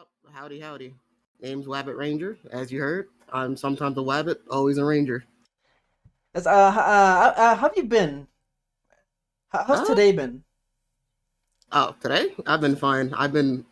Oh, howdy, howdy. Name's WabbitRanger. As you heard, I'm sometimes a Wabbit, always a Ranger. How have you been? How's Uh, today been? Today I've been fine. I've been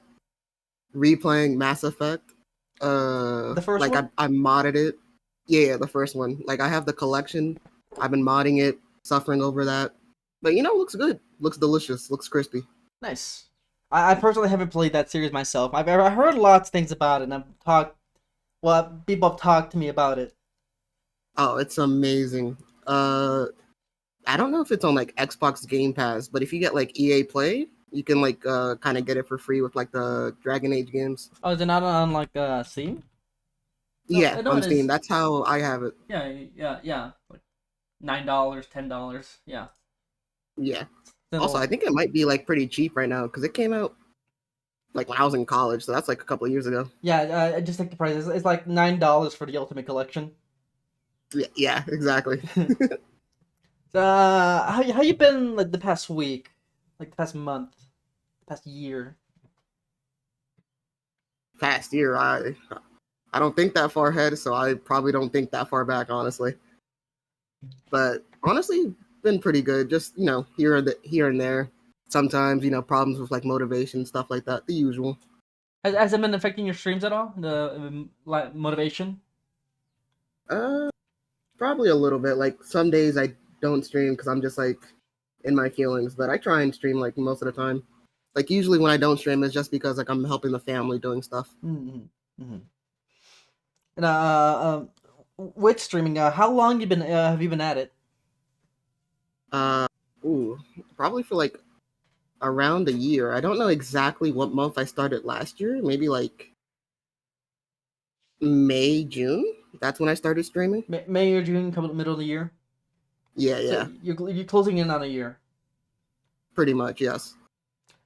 replaying Mass Effect. The first Like one? I modded it. Yeah, the first one. Like I have the collection. I've been modding it, suffering over that. But looks good. Looks delicious. Looks crispy. Nice. I personally haven't played that series myself. I heard lots of things about it, and people have talked to me about it. Oh, it's amazing. Uh, I don't know if it's on like Xbox Game Pass, but if you get like EA Play, you can like kind of get it for free with like the Dragon Age games. Oh, is it not on like Steam? No, Yeah, no, on it Steam. is. That's how I have it. Yeah. Like $9, $10. Yeah. Yeah. Also, Little. I think it might be like pretty cheap right now because it came out like when I was in college, so that's like a couple of years ago. Yeah. I just think the price is it's like $9 for the Ultimate Collection. Yeah, exactly. How you been like the past week, like the past month, the past year? Past year, I don't think that far ahead, so I probably don't think that far back, honestly. But honestly, been pretty good. Just here and there. Sometimes problems with like motivation stuff like that. The usual. Has it been affecting your streams at all? The like motivation? Uh, Probably a little bit. Like some days I don't stream because I'm just like in my feelings, but I try and stream like most of the time. Like usually when I don't stream, it's just because like I'm helping the family doing stuff. Mm-hmm. Mm-hmm. And with streaming, how long you been have you been at it? Uh, ooh, Probably for like around a year. I don't know exactly what month I started last year. Maybe like May, June. That's when I started streaming. May or June, come middle of the year. Yeah, So yeah, you're closing in on a year. pretty much, yes.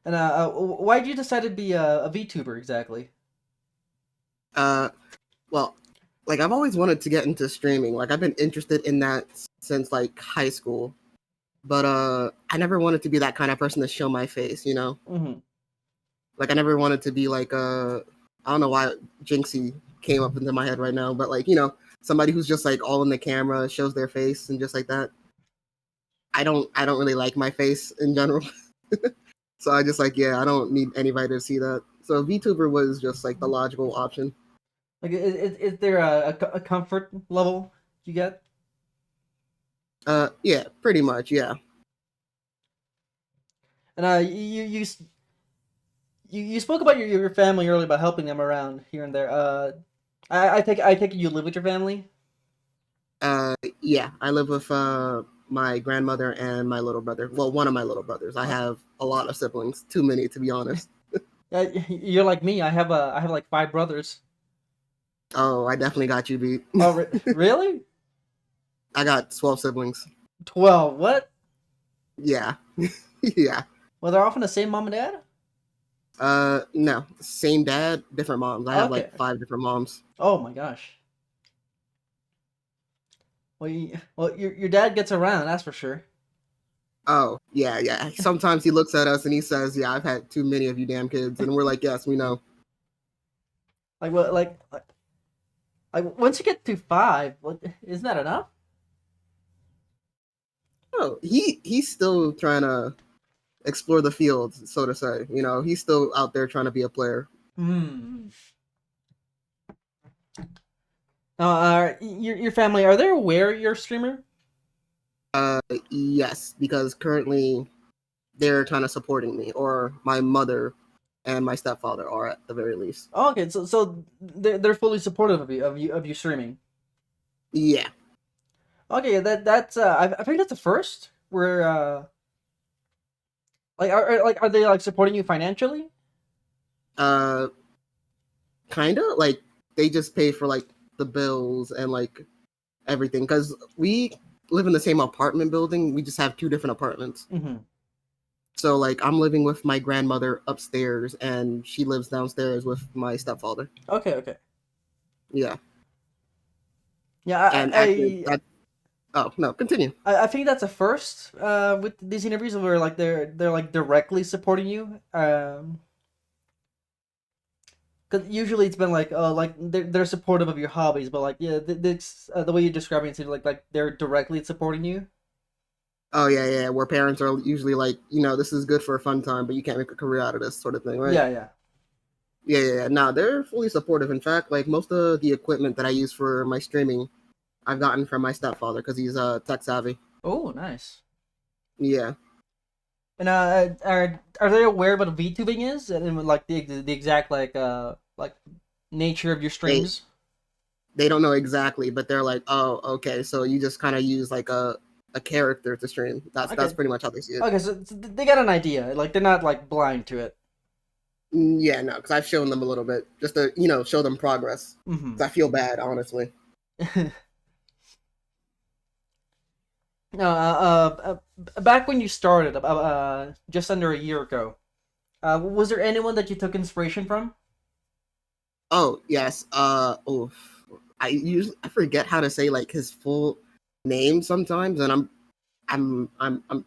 And why did you decide to be a VTuber exactly? Uh, well, like I've always wanted to get into streaming. Like I've been interested in that since like high school. But I never wanted to be that kind of person to show my face. Mm-hmm. Like I never wanted to be like I don't know why Jinxie came up into my head right now, but like, somebody who's just like all in the camera, shows their face and just like that. I don't really like my face in general. So I just like, yeah, I don't need anybody to see that. So VTuber was just like the logical option. Like, is there a comfort level you get? Yeah, pretty much, yeah. And you spoke about your family earlier about helping them around here and there. I take it you live with your family. Yeah, I live with my grandmother and my little brother. Well, one of my little brothers. I have a lot of siblings, too many to be honest. You're like me. I have like five brothers. Oh, I definitely got you beat. Oh, really? I got 12 siblings. 12. What? Yeah. Yeah. Well, they're often the same mom and dad? No, same dad, different moms. I have Okay. like five different moms. Oh my gosh. Well, your dad gets around, that's for sure. Oh, yeah, yeah. Sometimes he looks at us and he says, "Yeah, I've had too many of you damn kids," and we're like, "Yes, we know." Like what? Like once you get to five, what isn't that enough? Oh, he's still trying to explore the fields, so to say. He's still out there trying to be a player. Hmm. Your family are they aware you're a streamer? Yes, because currently they're kind of supporting me, or my mother and my stepfather are at the very least. Oh, okay, so they're fully supportive of you streaming. Yeah. Okay, that's I think that's the first where are they like supporting you financially? Uh, kind of like they just pay for like the bills and like everything because we live in the same apartment building. We just have two different apartments. Mm-hmm. So like I'm living with my grandmother upstairs and she lives downstairs with my stepfather. Okay. Yeah. Yeah, And actually that oh no, continue. I think that's a first with these interviews where like they're like directly supporting you. Because usually it's been like they're supportive of your hobbies, but like yeah, the way you're describing it seems like they're directly supporting you. Oh yeah, where parents are usually like, this is good for a fun time, but you can't make a career out of this sort of thing, right? Yeah, yeah. Yeah. No, they're fully supportive. In fact, like most of the equipment that I use for my streaming, I've gotten from my stepfather because he's tech savvy. Oh, nice. Yeah, And are they aware of what VTubing is and like the exact like nature of your they streams? they don't know exactly, but they're like, oh, okay, so you just kind of use like a character to stream. That's Okay, pretty much how they see it. okay, so they got an idea. Like they're not like blind to it. Yeah, no, because I've shown them a little bit just to show them progress. Mm-hmm. Because I feel bad, honestly. No, back when you started, just under a year ago, was there anyone that you took inspiration from? Oh yes. I forget how to say like his full name sometimes, and I'm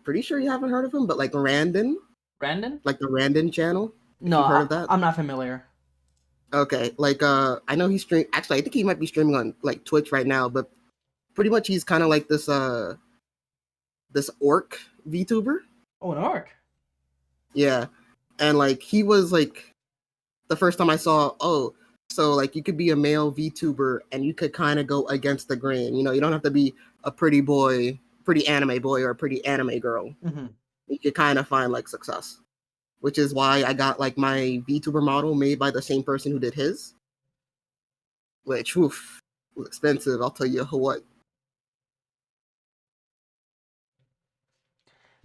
pretty sure you haven't heard of him, but like Randon, Brandon? like the Randon channel, if No, you've heard of that. I'm not familiar. Okay, like I know he's stream. Actually, I think he might be streaming on like Twitch right now, but pretty much he's kind of like this orc VTuber. Oh, an orc. Yeah, and like he was like the first time I saw, oh, so like you could be a male VTuber and you could kind of go against the grain. You don't have to be a pretty boy, pretty anime boy, or a pretty anime girl. Mm-hmm. You could kind of find like success, which is why I got like my VTuber model made by the same person who did his, which oof, was expensive. I'll tell you what.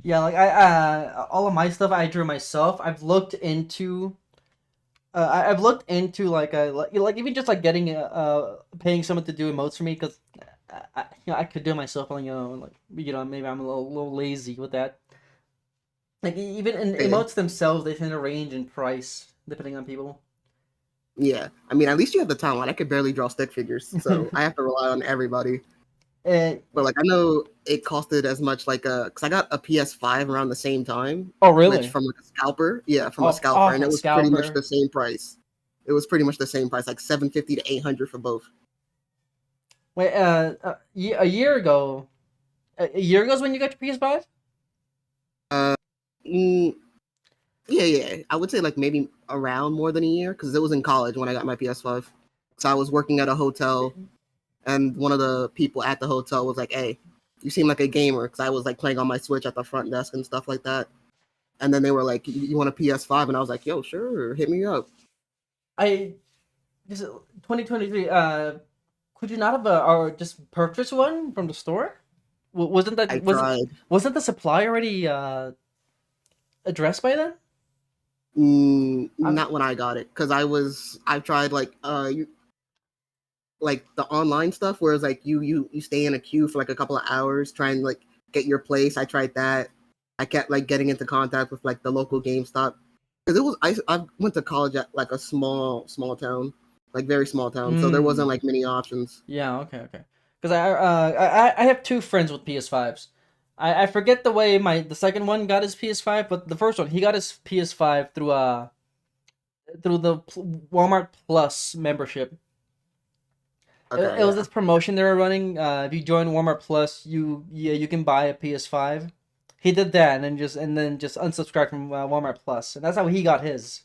Yeah, like all of my stuff I drew myself. I've looked into like even just like getting paying someone to do emotes for me because I could do it myself. Like maybe I'm a little lazy with that. Like even in Okay. emotes themselves, they tend to range in price depending on people. Yeah, I mean, at least you have the talent. I could barely draw stick figures, so I have to rely on everybody. And, But like I know it costed as much like because I got a PS5 around the same time, oh which really? from like a scalper, yeah, from a Oh, scalper, and from it a was pretty much scalper. the same price. It was pretty much the same price, like 750 to 800 for both. Wait, a year ago, a year ago is when you got your PS5? Uh, mm, yeah, I would say like maybe around more than a year because it was in college when I got my PS5. So I was working at a hotel, and one of the people at the hotel was like, "Hey, you seem like a gamer," because I was like playing on my Switch at the front desk and stuff like that. And then they were like, "You want a PS5?" And I was like, "Yo, sure, hit me up." I this is 2023. Could you not have or just purchased one from the store? Wasn't that I tried. wasn't the supply already addressed by then? I'm Not when I got it, because I tried like like the online stuff, where it's like you stay in a queue for like a couple of hours trying to like get your place. I tried that. I kept like getting into contact with like the local GameStop because I went to college at like a small town, like very small town, so there wasn't Hmm. like many options. Yeah. Okay. Because I have two friends with PS5s. I forget the way the second one got his PS5, but the first one he got his PS5 through the Walmart Plus membership. It Okay, was yeah. this promotion they were running. If you join Walmart Plus, you can buy a PS5. He did that and then just unsubscribed from Walmart Plus, and that's how he got his.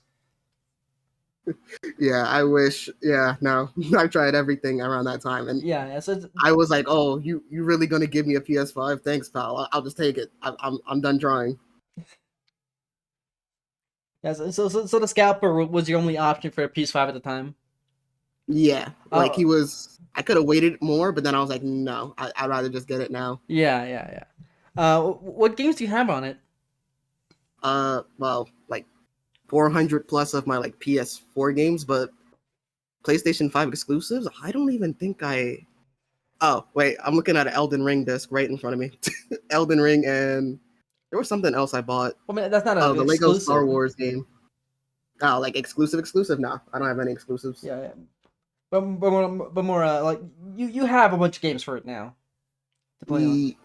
Yeah, I wish. Yeah, no, I tried everything around that time, and Yeah. So I was like, "Oh, you really gonna give me a PS5? Thanks, pal. I'll just take it. I'm done trying." yeah. So the scalper was your only option for a PS5 at the time. Yeah, like he Oh. was. I could have waited more, but then I was like, no, I'd rather just get it now. Yeah. What games do you have on it? Well, like 400 plus of my like PS4 games, but PlayStation 5 exclusives. I don't even think I. Oh wait, I'm looking at an Elden Ring disc right in front of me. Elden Ring, and there was something else I bought. Well, I mean, that's not Oh, an the Lego Star exclusive. Wars game. Oh, like exclusive? No, I don't have any exclusives. Yeah. But more like you have a bunch of games for it now to play on. E-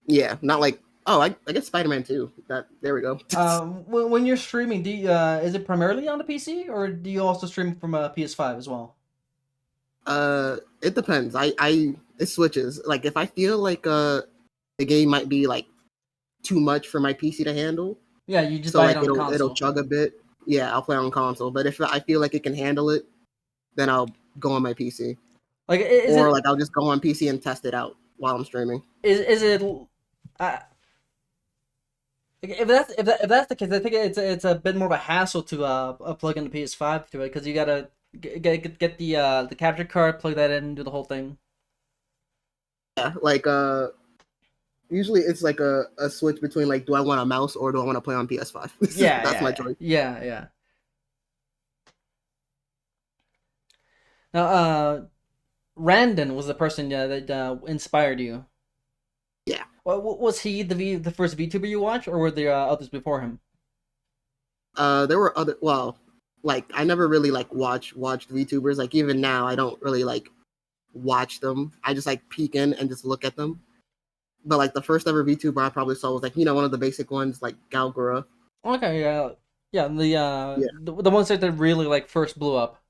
yeah, not like Oh, I guess Spider-Man 2. There we go. When you're streaming, do you, is it primarily on the PC or do you also stream from a PS5 as well? It depends. It switches. Like if I feel like the game might be like too much for my PC to handle, Yeah, you just so buy it like on the it'll console. chug a bit. Yeah, I'll play on console. But if I feel like it can handle it, then I'll go on my PC. Like, is Or it like I'll just go on PC and test it out while I'm streaming. is it? Uh, if that's the case, I think it's a bit more of a hassle to plug in the PS5 to it because you gotta get the capture card, plug that in, and do the whole thing. Yeah, like usually it's like a switch between like do I want a mouse or do I want to play on PS5? Yeah, That's yeah, my yeah, choice. yeah, yeah. Now, Randon was the person that inspired you. Yeah. Was he the first VTuber you watched, or were there others before him? There were other like I never really like watched VTubers. Like even now I don't really like watch them. I just like peek in and just look at them. But like the first ever VTuber I probably saw was like, one of the basic ones like Galgura. Okay, yeah, yeah. Yeah. The ones that really like first blew up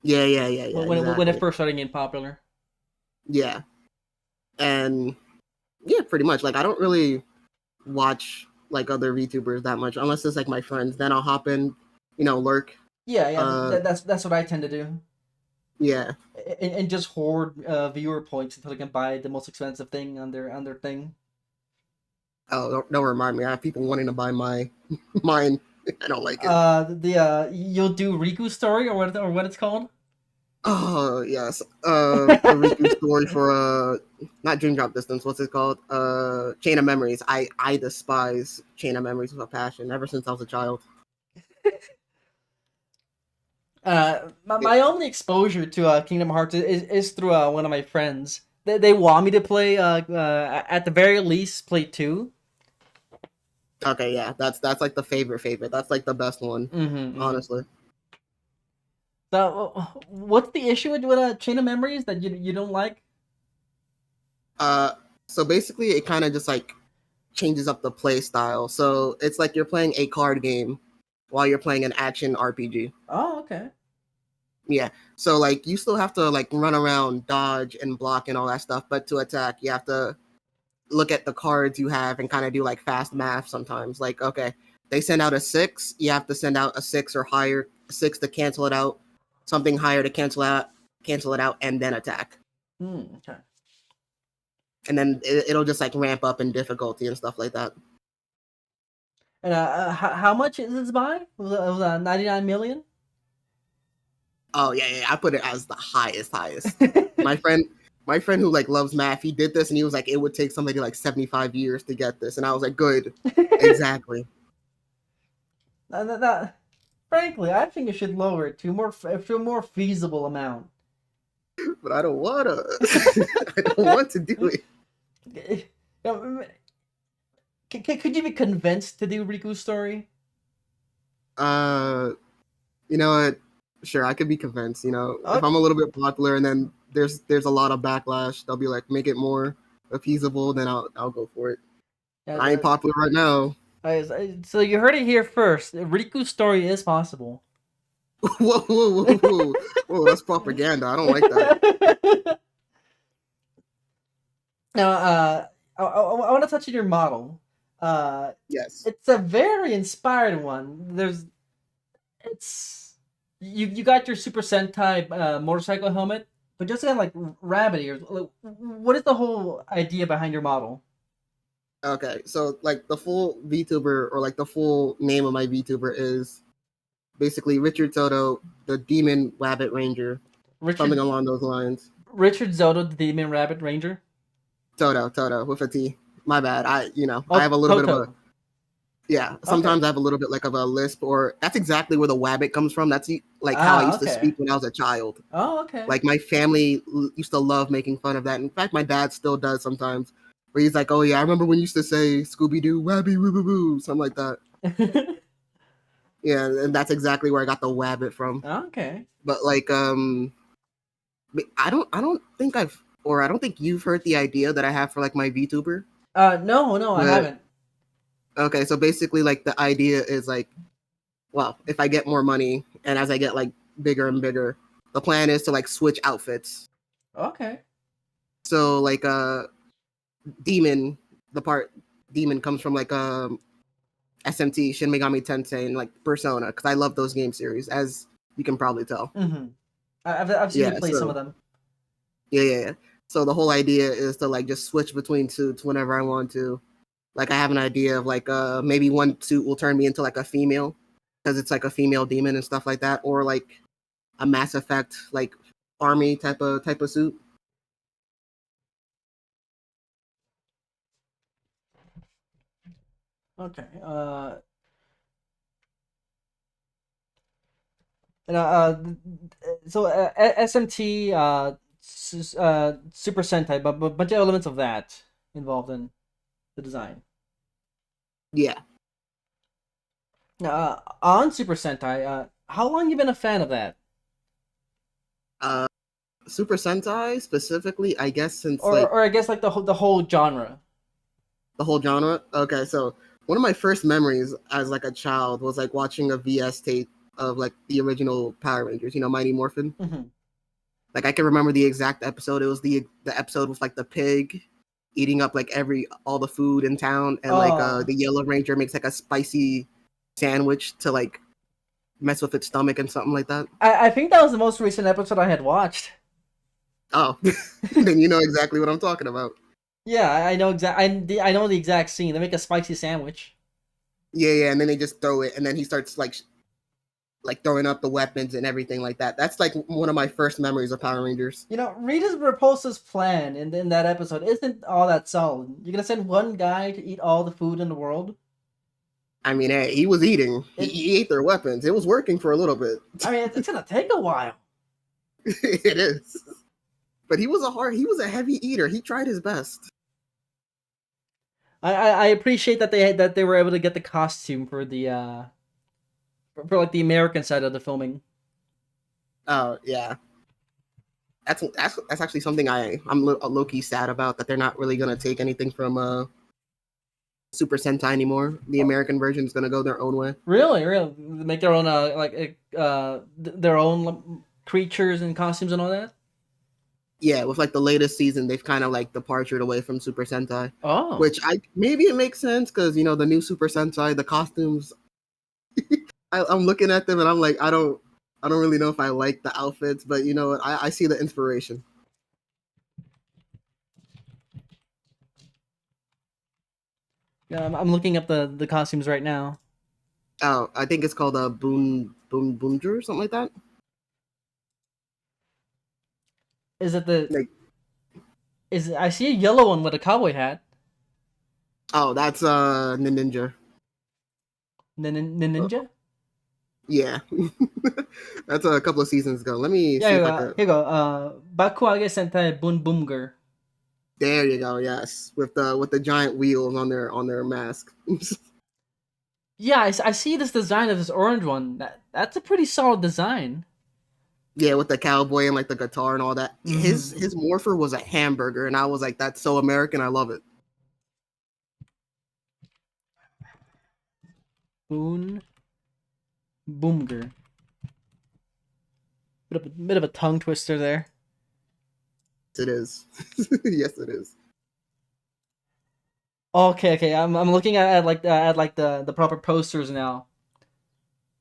Yeah, when it exactly. first started getting popular. Yeah. And yeah, pretty much. Like I don't really watch like other VTubers that much unless it's like my friends. Then I'll hop in, lurk. Yeah, yeah. Uh That's what I tend to do, yeah. and just hoard viewer points until I can buy the most expensive thing on their thing. Oh, don't remind me. I have people wanting to buy mine. I don't like it. You'll do Riku's story or what it's called. Oh yes. The Riku story for not Dream Drop Distance. What's it called? Chain of Memories. I despise Chain of Memories with a passion. Ever since I was a child. It, My only exposure to Kingdom Hearts is through one of my friends. They want me to play at the very least play two. okay, yeah, that's like the favorite. That's like the best one, Mm-hmm. honestly. So, what's the issue with Chain of Memories that you don't like? Uh, so basically, it kind of just like changes up the play style. So it's like you're playing a card game while you're playing an action RPG. Oh, okay. Yeah. So like you still have to like run around, dodge and block and all that stuff, but to attack, you have to look at the cards you have and kind of do like fast math sometimes. Like, okay, they send out a 6, you have to send out a 6 or higher, 6 to cancel it out, something higher to cancel it out and then attack. Okay. And then it'll just like ramp up in difficulty and stuff like that. And how much is this by? It was 99 million. Oh yeah, I put it as the highest. My friend who like loves math, he did this and he was like, it would take somebody like 75 years to get this. And I was like, good. Exactly. Frankly, I think it should lower it to a more feasible amount. But I don't wanna. I don't want to do it. Could you be convinced to do Riku's story? Uh you know what? Sure, I could be convinced. If Okay. I'm a little bit popular and then there's a lot of backlash, they'll be like, make it more appeasable, then I'll go for it. Yeah, But I ain't popular right now. so you heard it here first. Riku's story is possible. Whoa, that's propaganda. I don't like that. Now, I want to touch on your model. Yes. It's a very inspired one. It's you got your Super Sentai motorcycle helmet, but just got like rabbit ears. What is the whole idea behind your model? Okay, so like the full VTuber or like the full name of my VTuber is basically Richard Soto, the Demon WabbitRanger, something Richard along those lines. Richard Zoto, the Demon Rabbit Ranger. Toto with a T. My bad. I Oh, have a little bit of a Toto. yeah. Okay. Sometimes I have a little bit like of a lisp, or that's exactly where the Wabbit comes from. That's like how I Ah, used to okay. speak when I was a child. Oh, okay. Like my family used to love making fun of that. In fact, my dad still does sometimes. Where he's like, "Oh yeah, I remember when you used to say Scooby Doo, Wabby, woo boo boo," something like that. Yeah, and that's exactly where I got the Wabbit from. Okay. But like, I don't think I don't think you've heard the idea that I have for like my VTuber. No, I But haven't. okay, so basically, like the idea is like, well, if I get more money and as I get like bigger and bigger, the plan is to like switch outfits. Okay. So like demon, the part demon comes from like SMT Shin Megami Tensei and like Persona because I love those game series as you can probably tell. Mm-hmm. I've seen you Yeah, play some of so them. yeah. So the whole idea is to like just switch between suits whenever I want to. Like I have an idea of like maybe one suit will turn me into like a female because it's like a female demon and stuff like that, or like a Mass Effect like army type of suit. Okay. So SMT Super Sentai, but bunch of elements of that involved in the design. Yeah. On Super Sentai, how long you been a fan of that, Uh, Super Sentai specifically, I guess since or like or I guess like the whole genre? the whole genre. Okay, so one of my first memories as like a child was like watching a VS tape of like the original Power Rangers, Mighty Morphin. Mm-hmm. Like I can remember the exact episode. It was the episode with like the pig eating up like every all the food in town, and like Oh, the Yellow Ranger makes like a spicy sandwich to like mess with its stomach and something like that. I think that was the most recent episode I had watched. Oh, then you know exactly what I'm talking about. Yeah, I know I know the exact scene. They make a spicy sandwich. Yeah, and then they just throw it, and then he starts like throwing up the weapons and everything like that. That's like one of my first memories of Power Rangers. Rita's Repulsa's plan in that episode isn't all that solid. You're gonna send one guy to eat all the food in the world. I mean, hey, he was eating. It, He ate their weapons. It was working for a little bit. I mean, it's gonna take a while. It is. But he was a heavy eater. He tried his best. I appreciate that they were able to get the costume for the for like the American side of the filming. Oh yeah, that's actually something I'm low key sad about that they're not really gonna take anything from Super Sentai anymore. The Oh, American version is gonna go their own way. really, make their own their own creatures and costumes and all that. Yeah, with like the latest season, they've kind of like departed away from Super Sentai, Oh, which I maybe it makes sense because the new Super Sentai, the costumes. I'm looking at them and I'm like, I don't really know if I like the outfits, but you know what? I see the inspiration. yeah, I'm looking up the costumes right now. Oh, I think it's called a Boonjer or something like that. Is it the Like, is I see a yellow one with a cowboy hat. oh, that's Ninja. Ninja. Yeah, that's a couple of seasons ago. Let me Yeah, see if I could. here you go. Bakuage Sentai Boon Boomger. There you go. Yes, with the giant wheels on their mask. Yeah, I see this design of this orange one. That's a pretty solid design. Yeah, with the cowboy and like the guitar and all that. Mm-hmm. His morpher was a hamburger, and I was like, that's so American. I love it. Boon Boomger. Bit of a tongue twister there. It is. Yes, it is. Okay. I'm looking at like the proper posters now.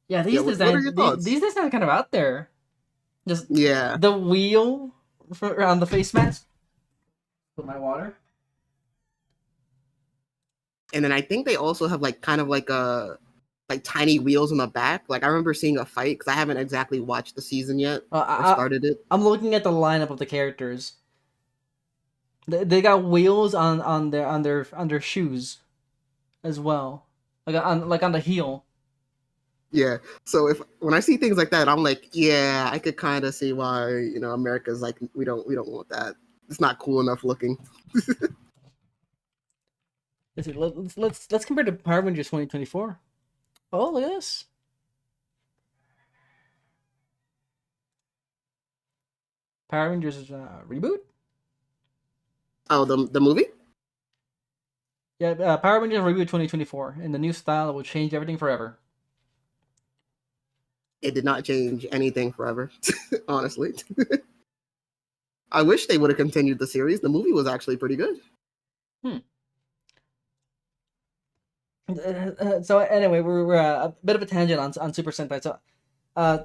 Yeah, Yeah. What are your thoughts? these designs are kind of out there. Just Yeah, the wheel around the face mask. Put my water. and then I think they also have like kind of like a like tiny wheels in the back. Like I remember seeing a fight because I haven't exactly watched the season yet Uh, or I, I started it. I'm looking at the lineup of the characters. They got wheels on their shoes as well, like on the heel. Yeah. So if when I see things like that, I'm like, yeah, I could kind of see why America's like we don't want that. It's not cool enough looking. Let's see, let's compare to Power Rangers 2024. Oh, look at this. Power Rangers reboot. Oh, the movie? Yeah, Power Rangers Reboot 2024, in the new style that will change everything forever. It did not change anything forever, honestly. I wish they would have continued the series. The movie was actually pretty good. So anyway, we're a bit of a tangent on Super Sentai. So, uh,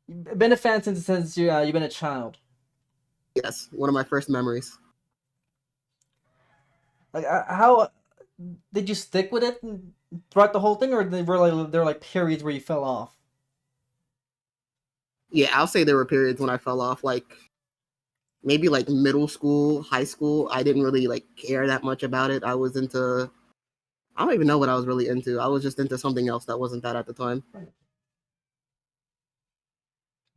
you've been a fan since you've been a child. Yes, one of my first memories. Like, how did you stick with it throughout the whole thing, or there were like periods where you fell off? Yeah, I'll say there were periods when I fell off, like maybe like middle school, high school. I didn't really like care that much about it. I was into I don't even know what I was really into. I was just into something else that wasn't that at the time.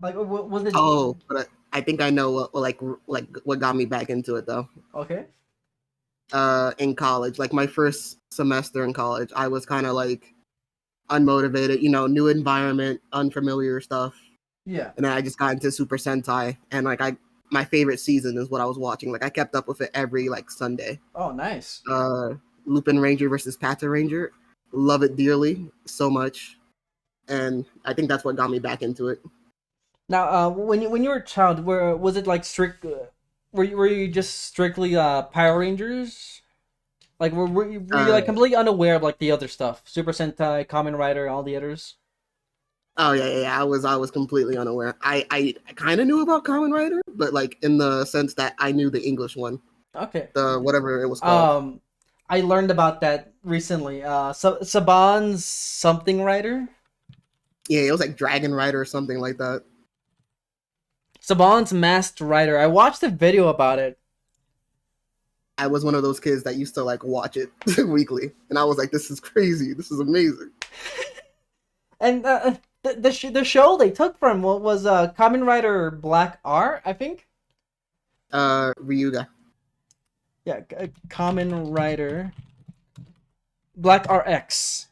Like, was it Oh, but I think I know like what got me back into it though. okay? In college, like my first semester in college, I was kind of like unmotivated, new environment, unfamiliar stuff. Yeah. And then I just got into Super Sentai, and like my favorite season is what I was watching. Like I kept up with it every like Sunday. Oh, nice. Lupin Ranger versus Pata Ranger, love it dearly, so much, and I think that's what got me back into it. Now, when you were a child, was it like strict? Were you just strictly Power Rangers? Like, were you like Uh, completely unaware of like the other stuff, Super Sentai, Kamen Rider, all the others? oh yeah. I was completely unaware. I kind of knew about Kamen Rider, but like in the sense that I knew the English one, Okay. the whatever it was called. Um, I learned about that recently. Saban's something Rider. Yeah, it was like Dragon Rider or something like that. Saban's Masked Rider. I watched a video about it. I was one of those kids that used to like watch it weekly, and I was like, "This is crazy. This is amazing." And the show they took from what was Kamen Rider Black R, I think. Ryuga. Yeah, Kamen Rider Black RX.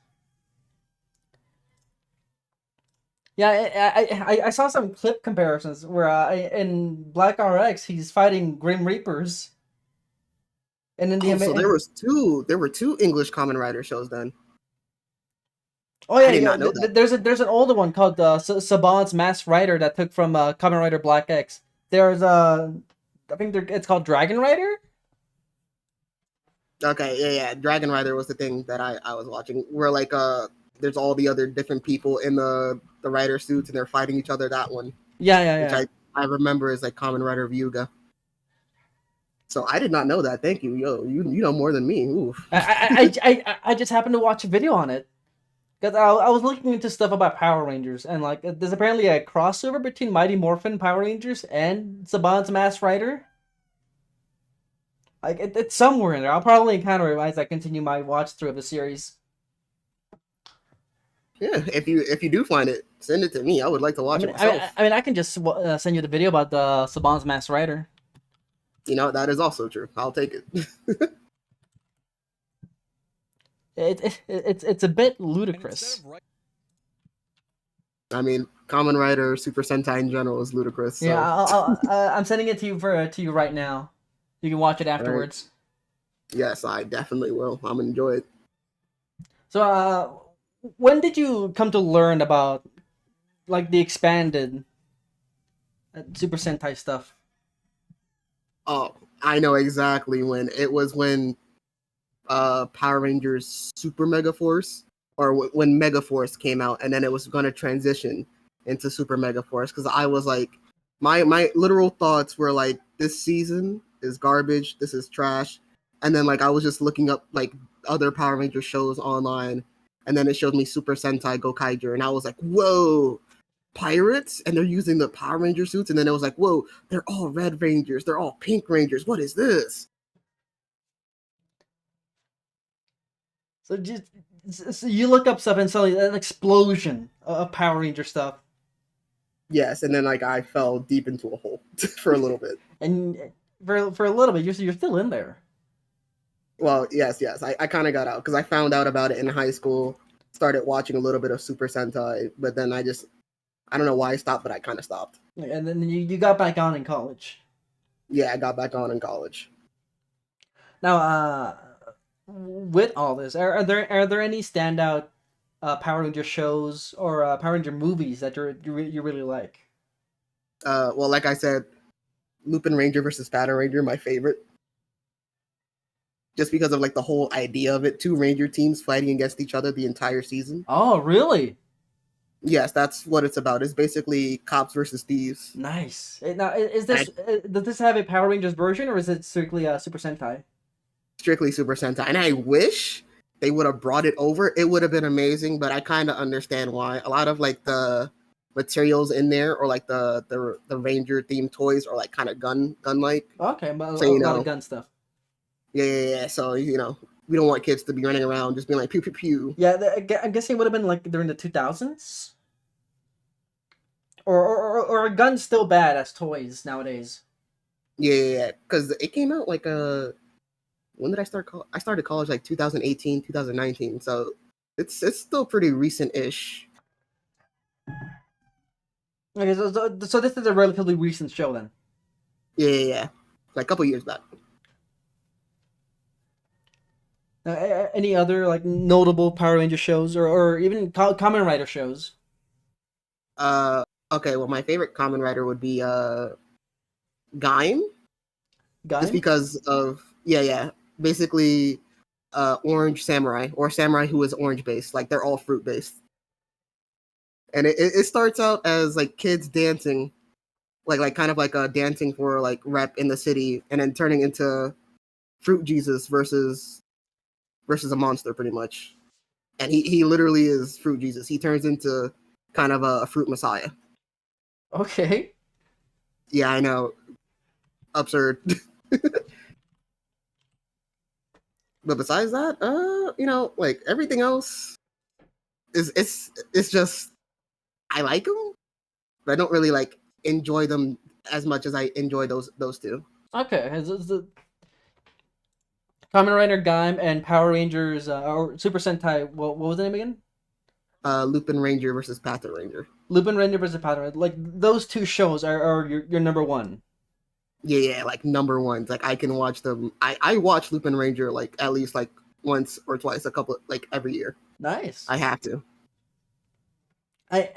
Yeah, I saw some clip comparisons where in Black RX he's fighting Grim Reapers, and in the Oh, so there were two English Kamen Rider shows then. oh I yeah, did yeah. not know that. There's an older one called Saban's Masked Rider that took from Kamen Rider Black X. There's I think it's called Dragon Rider. Okay, yeah. Dragon Rider was the thing that I was watching. Where like there's all the other different people in the rider suits and they're fighting each other. That one, Yeah, yeah, which yeah. I remember is like Kamen Rider Ryuga. So I did not know that. Thank you, yo. You know more than me. Oof. I just happened to watch a video on it because I was looking into stuff about Power Rangers and like there's apparently a crossover between Mighty Morphin Power Rangers and Saban's Masked Rider. Like it's somewhere in there. I'll probably encounter it as I continue my watch through of the series. Yeah, if you do find it, send it to me. I would like to I watch it mean, I, myself. I mean, I can just send you the video about the Saban's Masked Rider. That is also true. I'll take it. It's a bit ludicrous. I mean, Kamen Rider, Super Sentai in general is ludicrous. Yeah, So, I'm sending it to you to you right now. You can watch it all right. afterwards. Yes, I definitely will. I'm gonna enjoy it. So, when did you come to learn about like the expanded Super Sentai stuff? Oh, I know exactly when. It was when Power Rangers Super Mega Force, or when Mega Force came out, and then it was going to transition into Super Mega Force. Because I was like, my literal thoughts were like, this season is garbage. This is trash. And then like I was just looking up like other Power Ranger shows online, and then it showed me Super Sentai Gokaiger, and I was like, whoa. Pirates and they're using the Power Ranger suits, and then it was like, whoa, they're all Red Rangers, they're all Pink Rangers. What is this? So just so you look up stuff and suddenly an explosion of Power Ranger stuff, Yes, and then like I fell deep into a hole for a little bit. and for a little bit you're still in there. Well, yes. I kind of got out because I found out about it in high school, started watching a little bit of Super Sentai, but then I don't know why I stopped, but I kind of stopped. And then you got back on in college. Yeah, I got back on in college. Now, with all this, are there any standout Power Ranger shows or Power Ranger movies that you really like? Well, like I said, Lupin Ranger versus Pattern Ranger, my favorite. Just because of like the whole idea of it, two Ranger teams fighting against each other the entire season. Oh, really? Yes, that's what it's about. It's basically cops versus thieves. Nice. Now, does this have a Power Rangers version, or is it strictly Super Sentai? Strictly Super Sentai. And I wish they would have brought it over. It would have been amazing, but I kind of understand why. A lot of like the materials in there, or like the Ranger themed toys, are like kind of gun like. Okay, but So a lot of gun stuff. Yeah. So we don't want kids to be running around just being like pew pew pew. Yeah, I'm guessing it would have been like during the 2000s, or are guns still bad as toys nowadays? Yeah. Because it came out like when did I start? I started college like 2018, 2019. So it's still pretty recent-ish. Okay, so this is a relatively recent show then. Yeah. Like a couple years back. Any other like notable Power Ranger shows, or even Kamen Rider shows? Okay. Well, my favorite Kamen Rider would be Gaim, just Guy? because of basically Orange Samurai, or Samurai who is orange based. Like they're all fruit based, and it starts out as like kids dancing, like kind of like a dancing for like rep in the city, and then turning into fruit Jesus versus a monster pretty much. And he literally is fruit Jesus. He turns into kind of a fruit messiah. Okay. Yeah, I know. Absurd. But besides that, like everything else it's just I like them, but I don't really like enjoy them as much as I enjoy those two. Okay. Is the Kamen Rider Gaim and Power Rangers or Super Sentai? What was the name again? Lupin Ranger versus Panther Ranger. Lupin Ranger versus Power Ranger. Like those two shows are your number one. Yeah, like number ones. Like I can watch them. I watch Lupin Ranger like at least like once or twice, a couple like every year. Nice. I have to. I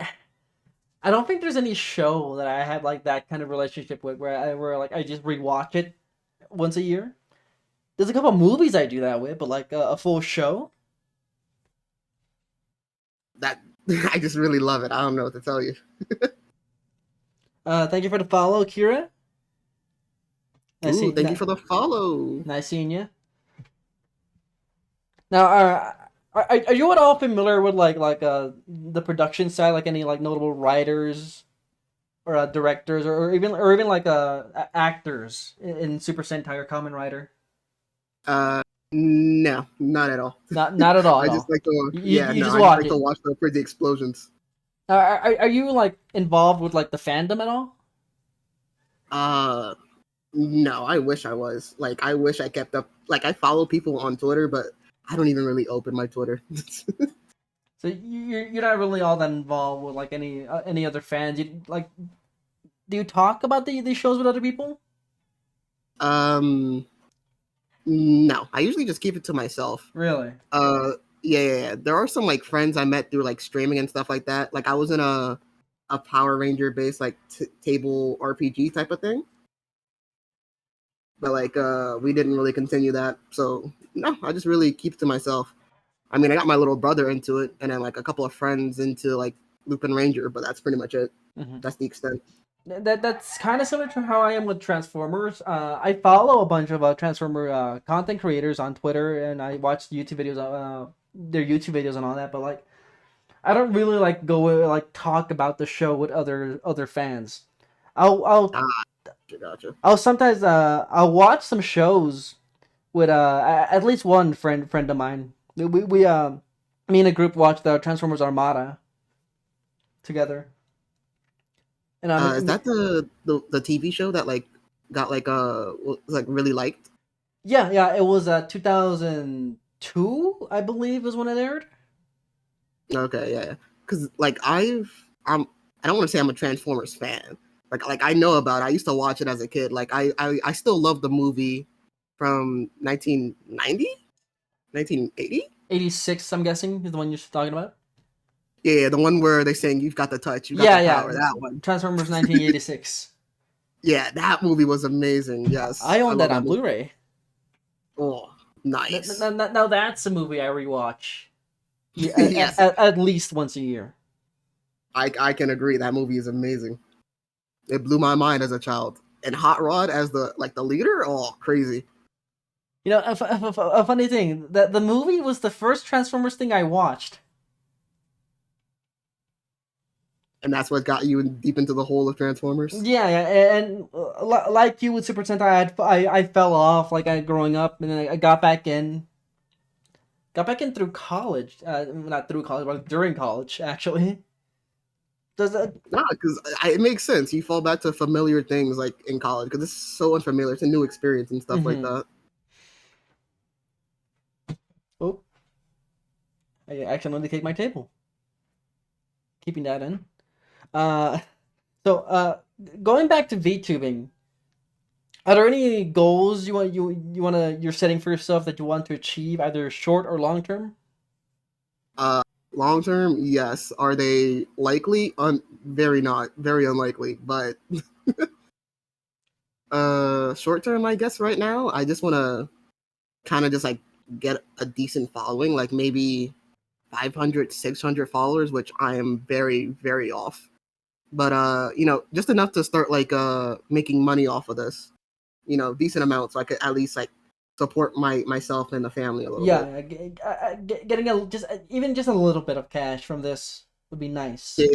don't think there's any show that I have like that kind of relationship with where like I just rewatch it once a year. There's a couple movies I do that with, but like a full show. That I just really love it. I don't know what to tell you. Thank you for the follow, Kira. Thank you for the follow. Nice seeing you. Now, are you at all familiar with like the production side, like any like notable writers or directors or even like actors in Super Sentai or Kamen Rider? No, not at all. Not at all. I just like to you just I watch just like it. to watch the crazy explosions. Are you like involved with like the fandom at all? No, I wish I was. Like I wish I kept up. Like I follow people on Twitter, but I don't even really open my Twitter. So you're not really all that involved with like any other fans. You like, do you talk about these shows with other people? No, I usually just keep it to myself. Really? Yeah. There are some like friends I met through like streaming and stuff like that. Like I was in a Power Ranger based like table RPG type of thing, but like we didn't really continue that. So no, I just really keep it to myself. I mean, I got my little brother into it, and then like a couple of friends into like Lupin Ranger, but that's pretty much it. Mm-hmm. That's the extent. That's kind of similar to how I am with Transformers. I follow a bunch of Transformer content creators on Twitter, and I watch YouTube videos, their YouTube videos and all that. But like, I don't really like go like talk about the show with other fans. I'll Gotcha. I'll sometimes I'll watch some shows with at least one friend of mine. We me and a group watched the Transformers Armada together. And Is that the TV show that like got like was, like really liked? Yeah, it was 2002, I believe, is when it aired. Okay, yeah. Because like I don't want to say I'm a Transformers fan. Like I know about it. I used to watch it as a kid. Like I still love the movie from 1990. 1980? 86, I'm guessing, is the one you're talking about. Yeah, the one where they saying you've got the touch, you got Yeah, the yeah. power. That one. Transformers 1986. Yeah, that movie was amazing. Yes, I I own love that that on movie. Blu-ray. Oh, nice. Now that's a movie I rewatch. Yes, At least once a year. I can agree. That movie is amazing. It blew my mind as a child. And Hot Rod as the leader. Oh, crazy. You know, a funny thing that the movie was the first Transformers thing I watched. And that's what got you deep into the hole of Transformers. Yeah, yeah, and like you with Super Sentai, I fell off like growing up, and then I got back in. Got back in through college. Not through college, but during college, actually. Does that? Nah, because it makes sense. You fall back to familiar things like in college because it's so unfamiliar. It's a new experience and stuff like that. Oh, I accidentally kicked my table. Keeping that in. Uh, so going back to VTubing, are there any goals you're setting for yourself that you want to achieve, either short or long term? Long term, yes. Are they likely? Very not. Very unlikely. But short term, I guess right now, I just want to kind of just like get a decent following, like maybe 500, 600 followers, which I am very, very off. But just enough to start like making money off of this. Decent amount so I could at least like support myself and the family a little bit. Yeah, getting even just a little bit of cash from this would be nice. Yeah,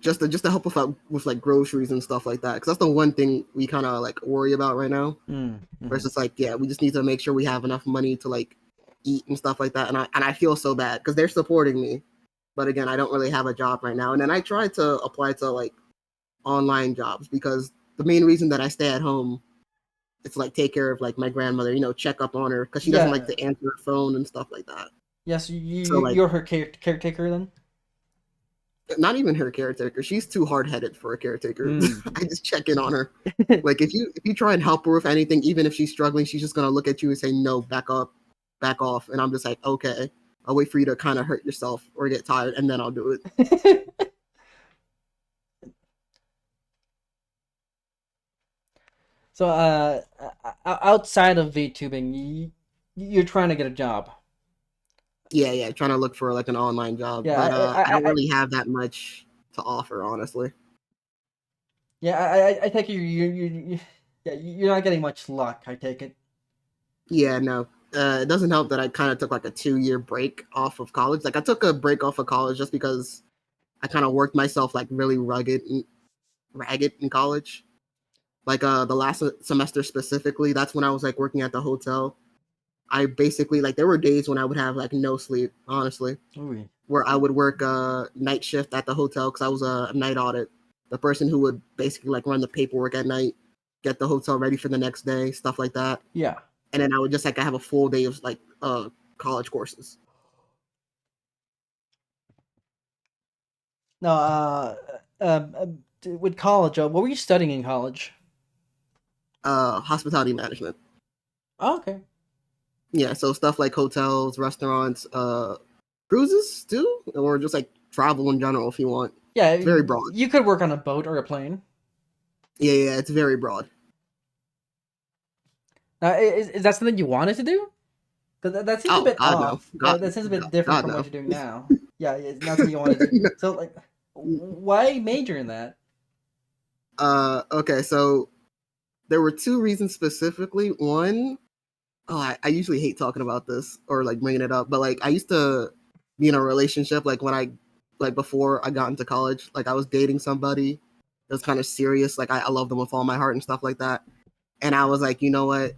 just to help with like groceries and stuff like that. Because that's the one thing we kind of like worry about right now. Mm-hmm. Versus like, yeah, we just need to make sure we have enough money to like eat and stuff like that. And I feel so bad because they're supporting me, but again, I don't really have a job right now. And then I tried to apply to like online jobs because the main reason that I stay at home is to like take care of like my grandmother, check up on her because she doesn't Yeah. like to answer her phone and stuff like that. Yes, So like, you're her caretaker then. not even her caretaker. She's too hard headed for a caretaker. I just check in on her. Like if you try and help her with anything, even if she's struggling, she's just gonna look at you and say no, back up, back off. And I'm just like, okay, I'll wait for you to kind of hurt yourself or get tired, and then I'll do it. So, outside of VTubing, you're trying to get a job. Yeah, trying to look for like an online job, Yeah, but I don't really have that much to offer, honestly. Yeah, I take you're not getting much luck. I take it. Yeah, no. It doesn't help that I kind of took like a 2-year break off of college. Like I took a break off of college just because I kind of worked myself like really ragged in college. Like the last semester specifically, that's when I was like working at the hotel. I basically like there were days when I would have like no sleep, honestly. Ooh. Where I would work night shift at the hotel because I was a night audit. The person who would basically like run the paperwork at night, get the hotel ready for the next day, stuff like that. Yeah. And then I would just like have a full day of like college courses. No, with college, what were you studying in college? Hospitality management. Oh, okay. Yeah, so stuff like hotels, restaurants, cruises too, or just like travel in general if you want. Yeah, it's very broad. You could work on a boat or a plane. Yeah, it's very broad. Is that something you wanted to do? Because that seems a bit off. No. That seems a bit different from what you're doing now. Yeah, it's not something you want to do. So, like, why major in that? Okay, so there were 2 reasons specifically. One, I usually hate talking about this or like bringing it up, but like I used to be in a relationship like before I got into college. Like I was dating somebody that was kind of serious. Like I love them with all my heart and stuff like that. And I was like, you know what?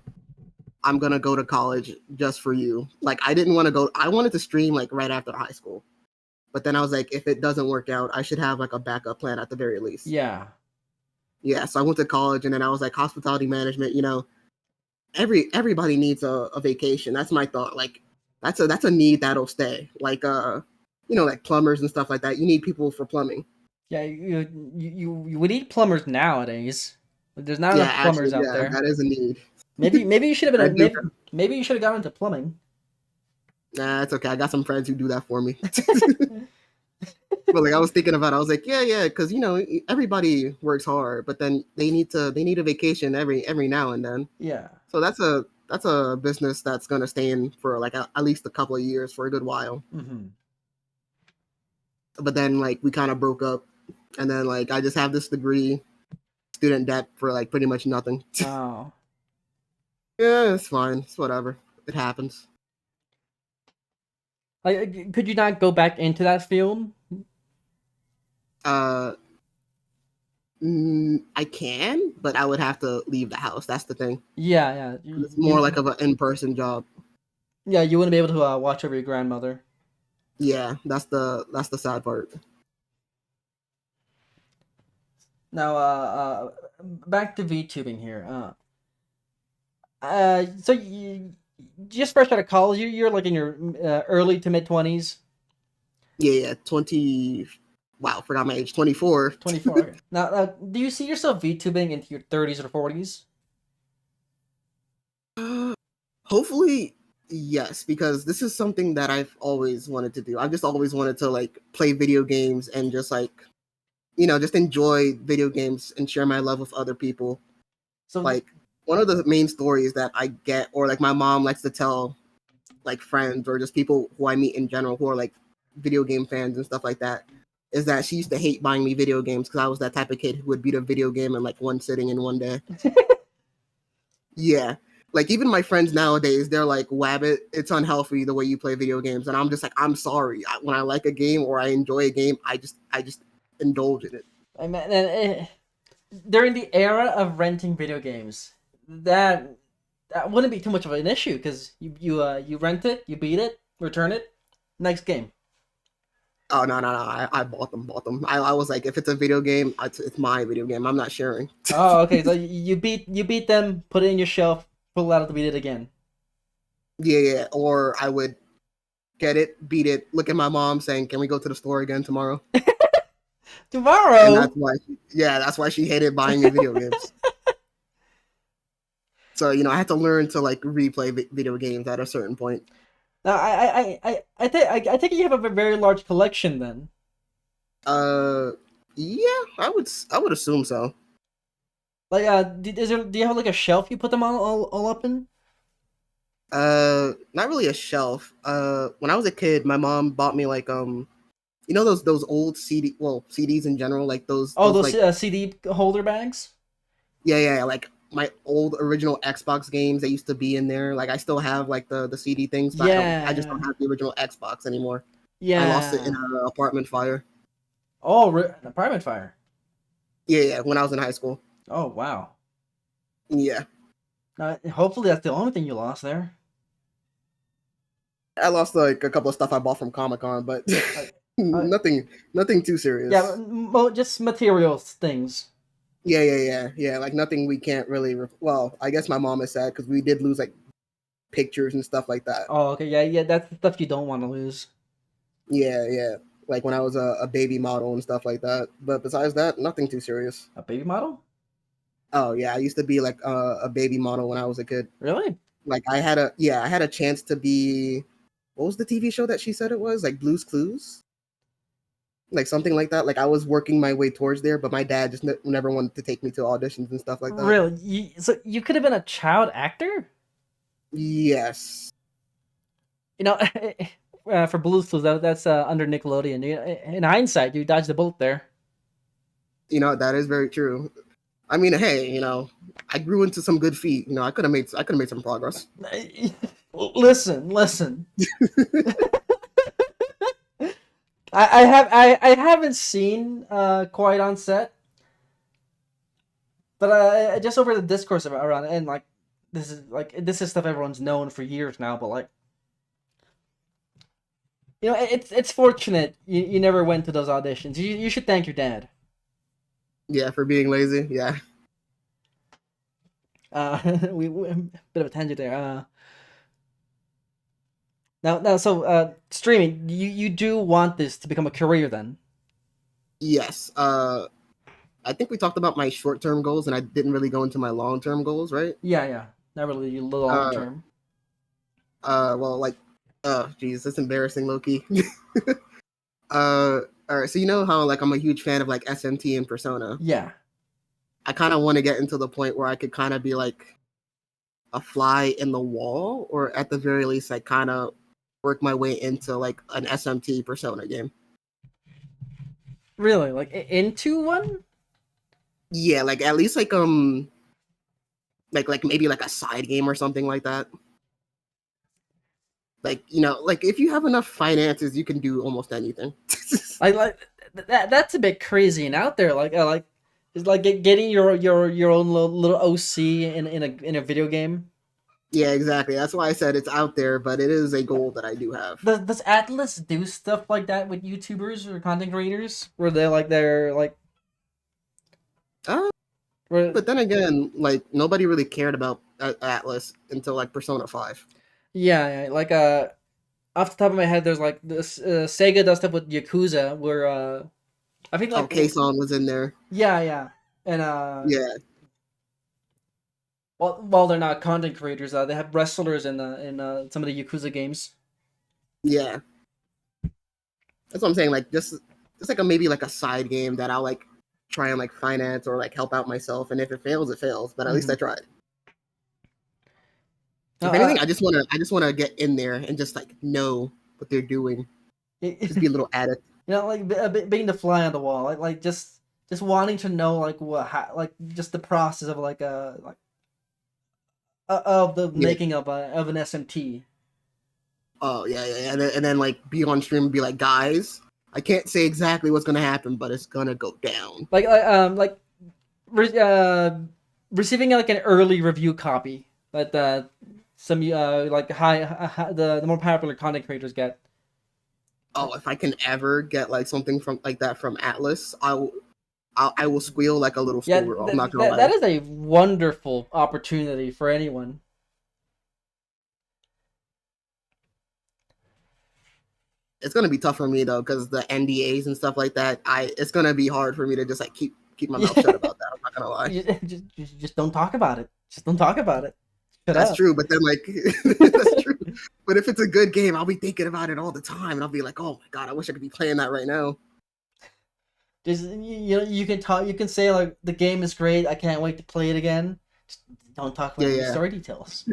I'm gonna go to college just for you. Like I didn't want to go. I wanted to stream like right after high school, but then I was like, if it doesn't work out, I should have like a backup plan at the very least. Yeah. Yeah. So I went to college, and then I was like, hospitality management. Everybody needs a vacation. That's my thought. Like that's a need that'll stay. Like like plumbers and stuff like that. You need people for plumbing. Yeah, you would need plumbers nowadays. There's not enough plumbers out there. That is a need. Maybe you should have been maybe you should have gone into plumbing. Nah, it's okay. I got some friends who do that for me. But like I was thinking about it, I was like, yeah, because everybody works hard, but then they need a vacation every now and then. Yeah. So that's a business that's gonna stay in for like at least a couple of years for a good while. Mm-hmm. But then like we kind of broke up, and then like I just have this degree, student debt for like pretty much nothing. Oh. Yeah, it's fine. It's whatever. It happens. Like, could you not go back into that field? Uh, I can, but I would have to leave the house. That's the thing. Yeah, yeah. It's more like of an in-person job. Yeah, you wouldn't be able to watch over your grandmother. Yeah, that's the sad part. Now, back to VTubing here. So you just fresh out of college. You're like in your early to mid 20s. Yeah, 20. Wow, forgot my age. 24. 24. Okay. Now, do you see yourself VTubing into your 30s or 40s? Hopefully, yes, because this is something that I've always wanted to do. I've just always wanted to like play video games and just like, just enjoy video games and share my love with other people. So, Like one of the main stories that I get, or like my mom likes to tell, like friends or just people who I meet in general who are like video game fans and stuff like that, is that she used to hate buying me video games because I was that type of kid who would beat a video game in like one sitting in one day. Yeah. Like even my friends nowadays, they're like, Wabbit, it's unhealthy the way you play video games. And I'm just like, I'm sorry. When I like a game or I enjoy a game, I just indulge in it. I mean, during the era of renting video games, that wouldn't be too much of an issue because you rent it, you beat it, return it, next game. Oh no! I bought them. I was like, if it's a video game, it's my video game. I'm not sharing. Oh, okay. So you beat them, put it in your shelf, pull it out to beat it again. Yeah. Or I would get it, beat it, look at my mom saying, "Can we go to the store again tomorrow?" Tomorrow. And that's why she hated buying me video games. So I had to learn to like replay video games at a certain point. Now, I think you have a very large collection then. Yeah, I would assume so. Like, do you have like a shelf you put them all up in? Not really a shelf. When I was a kid, my mom bought me like those old CDs in general, like those. Oh, those like, CD holder bags. Yeah, like my old original Xbox games that used to be in there. Like I still have like the CD things, but I just don't have the original Xbox anymore. Yeah, I lost it in an apartment fire. Oh, an apartment fire. Yeah, when I was in high school. Oh wow. Yeah. Hopefully that's the only thing you lost there. I lost like a couple of stuff I bought from Comic-Con, but nothing too serious. Yeah, just materials things. Yeah. Like nothing we can't really. Well, I guess my mom is sad because we did lose like pictures and stuff like that. Oh, okay, yeah. That's the stuff you don't want to lose. Yeah. Like when I was a baby model and stuff like that. But besides that, nothing too serious. A baby model? Oh yeah, I used to be like a baby model when I was a kid. Really? Like I had a chance to be. What was the TV show that she said it was? Like Blue's Clues? Like something like that. Like I was working my way towards there, but my dad just never wanted to take me to auditions and stuff like that. Really? So you could have been a child actor? Yes. For Blue's Clues, that's under Nickelodeon. In hindsight, you dodged the bullet there. That is very true. I mean, hey, I grew into some good feet. I could have made some progress. Listen. I haven't seen Quiet on Set, but just over the discourse around it, and like this is stuff everyone's known for years now. But like, it's fortunate you never went to those auditions. You should thank your dad. Yeah, for being lazy. Yeah. We bit of a tangent there. Now, so streaming, you do want this to become a career then? Yes. I think we talked about my short-term goals, and I didn't really go into my long-term goals, right? Yeah. Not really long term. Well, like Oh, geez, that's embarrassing, Loki. All right. So you know how like I'm a huge fan of like SMT and Persona. Yeah. I kind of want to get into the point where I could kind of be like a fly in the wall, or at the very least, like kind of work my way into like an SMT Persona game. Really? Like into one? Yeah, like at least like maybe like a side game or something like that. Like like if you have enough finances, you can do almost anything. Like that's a bit crazy and out there. Like it's like getting your own little OC in a video game. Yeah, exactly. That's why I said it's out there, but it is a goal that I do have. Does Atlas do stuff like that with YouTubers or content creators, where they're like, Uh, where, but then again, like nobody really cared about Atlas until like Persona 5. yeah, like off the top of my head, there's like this Sega does stuff with Yakuza, where I think Oh, like K-Son was in there. yeah, and Yeah, while they're not content creators, they have wrestlers in some of the Yakuza games. yeah. That's what I'm saying. Like just like a maybe like a side game that I'll like try and like finance or like help out myself. And if it fails, it fails. But at least Mm-hmm. I tried. Uh, If anything, uh, I just wanna get in there and just like know what they're doing. Just be a you little addict. know, like being the fly on the wall, like just wanting to know like like just the process of like of the Yeah. making of an SMT. Oh yeah. And then like be on stream and be like, guys, I can't say exactly what's gonna happen, but it's gonna go down. Like re- uh, receiving like an early review copy that some like the more popular content creators get. Oh, if I can ever get like something from like that from Atlas, I will squeal like a little Yeah, schoolgirl. I'm not gonna that lie. is a wonderful opportunity for anyone. It's gonna be tough for me though, because the NDAs and stuff like that. It's gonna be hard for me to just like keep my mouth shut about that. I'm not gonna lie. Just don't talk about it. Just don't talk about it. Shut That's up. true, but then like that's true. But if it's a good game, I'll be thinking about it all the time, and I'll be like, oh my god, I wish I could be playing that right now. Just you know, you can talk. You can say like the game is great. I can't wait to play it again. Just don't talk about Yeah, any yeah, story details.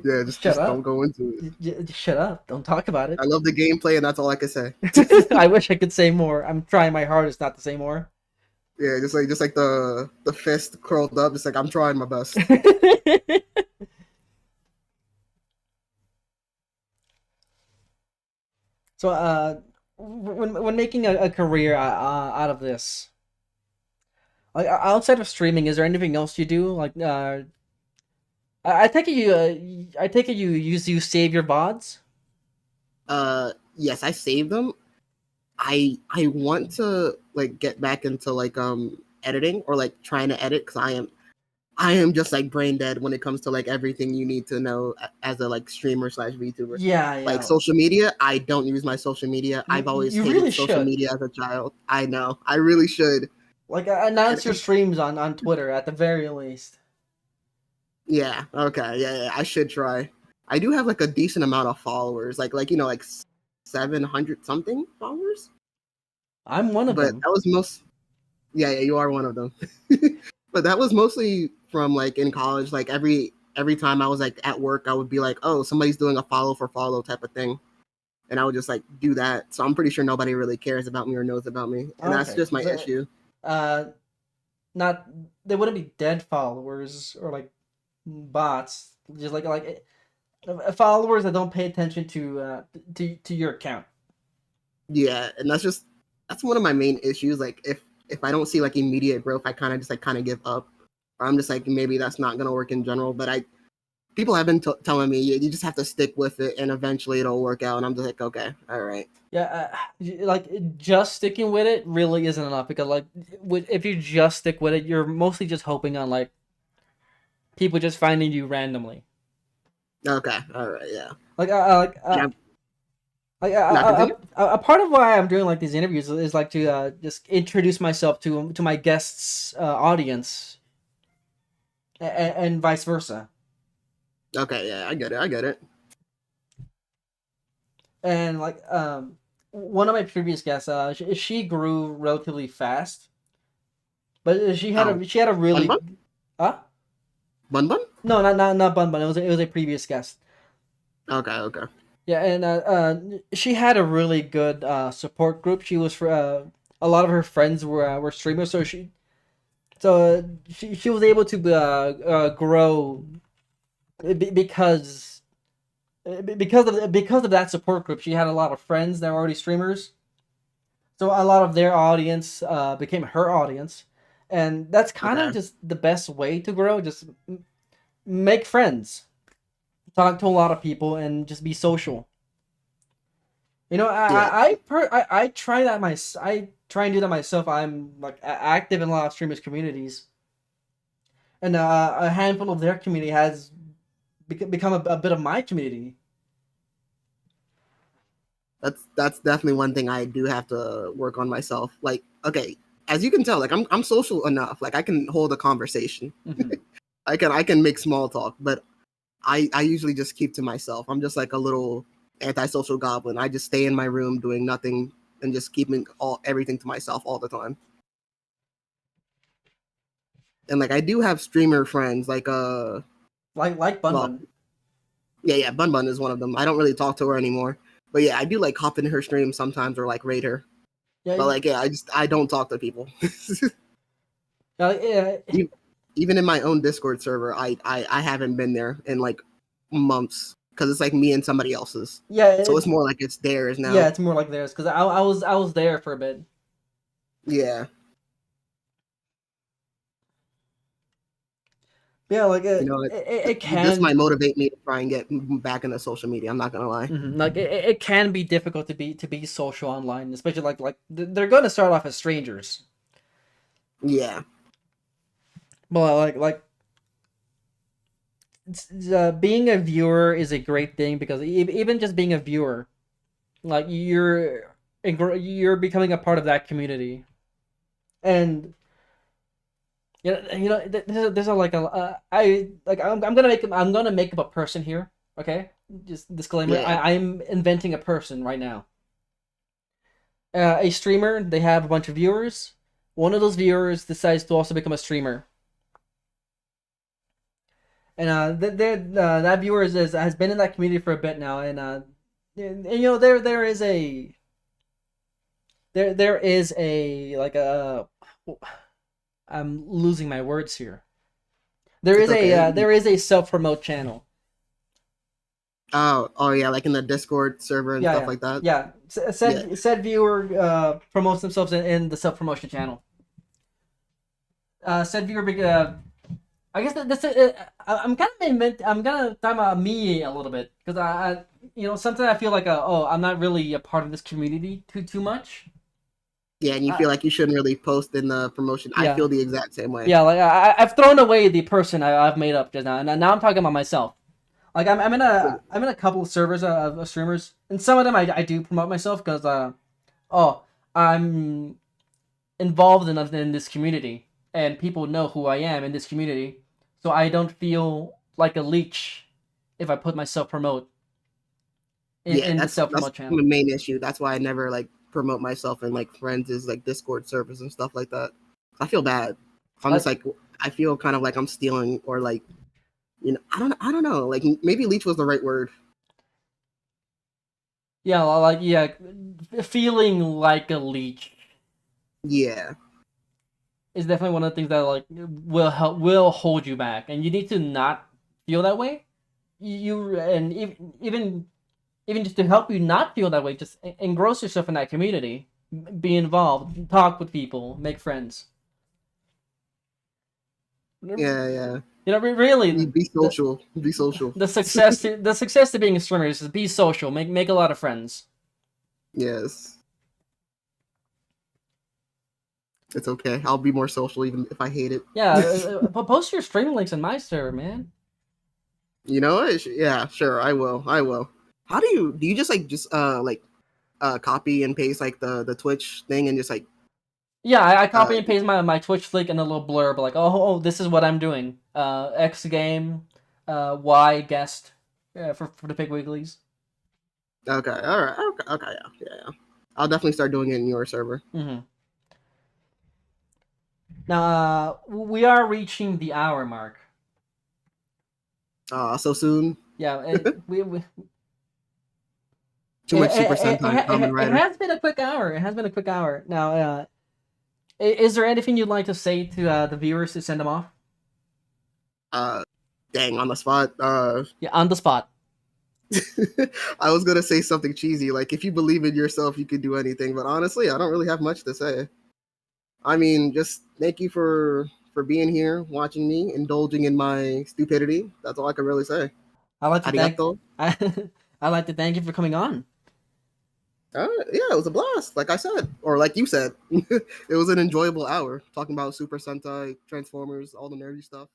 yeah. Shut Just don't up. go into it. Just shut up. Don't talk about it. I love the gameplay, and that's all I can say. I wish I could say more. I'm trying my hardest not to say more. Yeah, just like the fist curled up. It's like I'm trying my best. So, when making a career out of this, like outside of streaming, is there anything else you do? Like, I take it I take it you save your vods. Yes, I saved them. I want to like get back into like editing or like trying to edit, because I am just like brain dead when it comes to like everything you need to know as a like streamer slash VTuber. Yeah, Like yeah. social media, I don't use my social media. I've always You hated really social should. media as a child. I know. I really should. Like, And announce your streams on Twitter at the very least. yeah, okay. Yeah, I should try. I do have like a decent amount of followers. Like like 700 something followers. I'm one of But them. that was most yeah, you are one of them. But that was mostly from like in college. Like every time I was like at work, I would be like, oh, somebody's doing a follow for follow type of thing, and I would just like do that. So I'm pretty sure nobody really cares about me or knows about me, and that's Okay. just my issue. Uh, not they wouldn't be dead followers or like bots. Just like followers that don't pay attention to your account. Yeah, and that's one of my main issues. Like if I don't see like immediate growth, I kind of just like kind of give up, or I'm just like maybe that's not gonna work in general. But people have been telling me you just have to stick with it, and eventually it'll work out. And I'm just like, okay, all right. Yeah, like just sticking with it really isn't enough because like if you just stick with it, you're mostly just hoping on like people just finding you randomly. Okay, all right, yeah. Like And I'm not continue. a part of why I'm doing like these interviews is like to just introduce myself to my guests' audience, and vice versa. Okay, yeah, I get it. And like one of my previous guests, she grew relatively fast, but Oh, she had a Bun really Bun? Bun Bun? no, not Bun Bun. It was a previous guest. Okay, okay. Yeah, and she had a really good support group. She was for a lot of her friends were streamers, so she was able to grow because because of that support group. She had a lot of friends that were already streamers, so a lot of their audience became her audience, and that's kind of Okay. just the best way to grow. Just make friends, talk to a lot of people, and just be social. You know, Yeah. I try that I try and do that myself. I'm like active in a lot of streamers communities, and a handful of their community has become a bit of my community. That's definitely one thing I do have to work on myself. Like, okay, as you can tell, like I'm social enough. Like I can hold a conversation. Hmm. I can make small talk, but I usually just keep to myself. I'm just like a little antisocial goblin. I just stay in my room doing nothing and just keeping all everything to myself all the time. And like I do have streamer friends, like Like Bun well, Bun. yeah, Bun Bun is one of them. I don't really talk to her anymore, but yeah, I do like hop in her stream sometimes or like raid her. Yeah, But like yeah, I don't talk to people. yeah, E- Even in my own Discord server, I haven't been there in like months because it's like me and somebody else's. yeah. So it's more like it's theirs Yeah, now. it's more like theirs because I was there for a bit. Yeah, Yeah, like it this can might motivate me to try and get back into social media. I'm not gonna lie. like it can be difficult to be social online, especially they're going to start off as strangers. Yeah, But being a viewer is a great thing because even just being a viewer, like you're becoming a part of that community, and there's a like a I like I'm gonna make up a person here. Okay, just disclaimer. yeah, I'm inventing a person right now. A streamer. They have a bunch of viewers. One of those viewers decides to also become a streamer, and that viewer has been in that community for a bit now, and you know there is a there is a like a I'm losing my words here. it's okay. There is a self promote channel. Oh yeah, like in the Discord server and Yeah, stuff yeah, like that. yeah. Yeah, Said viewer promotes themselves in the self promotion channel. Said viewer I guess I'm gonna talk about me a little bit because sometimes I feel like oh, I'm not really a part of this community too much. yeah, and you Uh, feel like you shouldn't really post in the promotion. I yeah, feel the exact same way. yeah. Like I've thrown away the person I've made up just now, and now I'm talking about myself. Like I'm in a couple of servers of streamers, and some of them I do promote myself because oh, I'm involved in this community, and people know who I am in this community, so I don't feel like a leech if I put myself promote Yeah, in the self that's promote channel. the main issue. That's why I never like promote myself in like friends is like Discord servers and stuff like that. I feel bad. If I'm just Like like I feel kind of like I'm stealing or like I don't know. Like maybe leech was the right word. yeah, feeling like a leech Yeah. is definitely one of the things that like will hold you back, and you need to not feel that way. You and even just to help you not feel that way, just engross yourself in that community, be involved, talk with people, make friends. Yeah, yeah. Really, Be social. Be social. the success to being a streamer is to be social, make a lot of friends. Yes. It's okay. I'll be more social even if I hate it. Yeah, post your stream links in my server, man. You know what? Yeah, sure. I will. I will. How do you just copy and paste like the Twitch thing and just like Yeah, I uh copy and paste my Twitch link and a little blurb like, oh, this is what I'm doing. X game, Y guest, for the Pig Weeklies. Okay, all right, okay, yeah. I'll definitely start doing it in your server. Mm-hmm. Now, we are reaching the hour mark. So soon. Yeah, Too much Super Sentai Kamen it Rider. has been a quick hour. It has been a quick hour. Now, is there anything you'd like to say to the viewers to send them off? Dang, on the spot. Yeah, on the spot. I was gonna say something cheesy, like if you believe in yourself, you can do anything. But honestly, I don't really have much to say. I mean, just thank you for being here, watching me, indulging in my stupidity. That's all I can really say. I like to thank Arigato. I, I like to thank you for coming on. Yeah, it was a blast. Like I said, or like you said, it was an enjoyable hour talking about Super Sentai, Transformers, all the nerdy stuff.